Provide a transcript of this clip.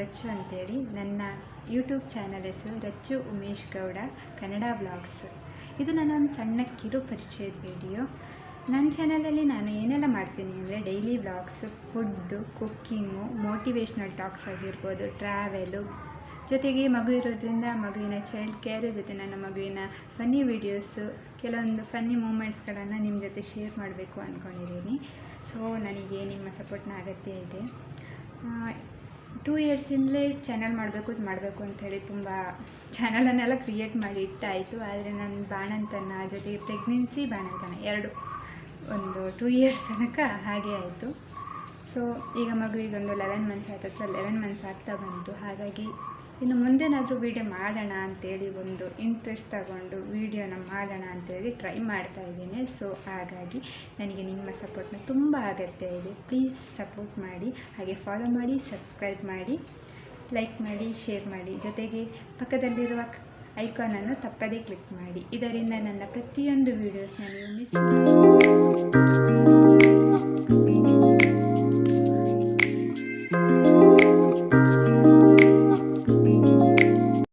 ರಚ್ಚು ಅಂತೇಳಿ. ನನ್ನ YouTube channel ಹೆಸರು ರಚ್ಚು ಉಮೇಶ್ ಗೌಡ ಕನ್ನಡ ವ್ಲಾಗ್ಸ್. ಇದು ನನ್ನೊಂದು ಸಣ್ಣ ಕಿರು ಪರಿಚಯದ ವಿಡಿಯೋ. ನನ್ನ ಚಾನಲಲ್ಲಿ ನಾನು ಏನೆಲ್ಲ ಮಾಡ್ತೀನಿ ಅಂದರೆ daily vlogs, food, cooking, motivational talks ಆಗಿರ್ಬೋದು, ಟ್ರಾವೆಲು, ಜೊತೆಗೆ ಮಗು ಇರೋದ್ರಿಂದ ಮಗುವಿನ ಚೈಲ್ಡ್ ಕೇರ್, ಜೊತೆ ನನ್ನ ಮಗುವಿನ ಫನ್ನಿ ವೀಡಿಯೋಸು, ಕೆಲವೊಂದು ಫನ್ನಿ ಮೂಮೆಂಟ್ಸ್ಗಳನ್ನು ನಿಮ್ಮ ಜೊತೆ ಶೇರ್ ಮಾಡಬೇಕು ಅಂದ್ಕೊಂಡಿದ್ದೀನಿ. ಸೊ ನನಗೆ ನಿಮ್ಮ ಸಪೋರ್ಟ್ನ ಅಗತ್ಯ ಇದೆ. 2 ಇಯರ್ಸಿಂದಲೇ ಚಾನಲ್ ಮಾಡಬೇಕು ಅಂಥೇಳಿ ತುಂಬ ಚಾನಲನ್ನೆಲ್ಲ ಕ್ರಿಯೇಟ್ ಮಾಡಿ ಇಟ್ಟಾಯಿತು. ಆದರೆ ನನ್ನ ಬಾಣಂತನ ಜೊತೆಗೆ ಪ್ರೆಗ್ನೆನ್ಸಿ, ಬಾಣಂತನ ಒಂದು 2 ಇಯರ್ಸ್ ತನಕ ಹಾಗೆ ಆಯಿತು. ಸೊ ಈಗ ಮಗುವಿಗೊಂದು 11 ಮಂತ್ಸ್ ಆಯ್ತು, ಅಥವಾ 11 ಮಂತ್ಸ್ ಆಗ್ತಾ ಬಂತು. ಹಾಗಾಗಿ ಇನ್ನು ಮುಂದೇನಾದರೂ ವೀಡಿಯೋ ಮಾಡೋಣ ಅಂಥೇಳಿ ಒಂದು ಇಂಟ್ರೆಸ್ಟ್ ತಗೊಂಡು ವೀಡಿಯೋನ ಮಾಡೋಣ ಅಂಥೇಳಿ ಟ್ರೈ ಮಾಡ್ತಾ ಇದ್ದೀನಿ. ಸೊ ಹಾಗಾಗಿ ನನಗೆ ನಿಮ್ಮ ಸಪೋರ್ಟ್ನ ತುಂಬ ಅಗತ್ಯ ಇದೆ. ಪ್ಲೀಸ್ ಸಪೋರ್ಟ್ ಮಾಡಿ, ಹಾಗೆ ಫಾಲೋ ಮಾಡಿ, ಸಬ್ಸ್ಕ್ರೈಬ್ ಮಾಡಿ, ಲೈಕ್ ಮಾಡಿ, ಶೇರ್ ಮಾಡಿ. ಜೊತೆಗೆ ಪಕ್ಕದಲ್ಲಿರುವ ಐಕಾನನ್ನು ತಪ್ಪದೇ ಕ್ಲಿಕ್ ಮಾಡಿ. ಇದರಿಂದ ನನ್ನ ಪ್ರತಿಯೊಂದು ವೀಡಿಯೋಸ್ನ ನೀವು ಮಿಸ್ ಮಾಡಿ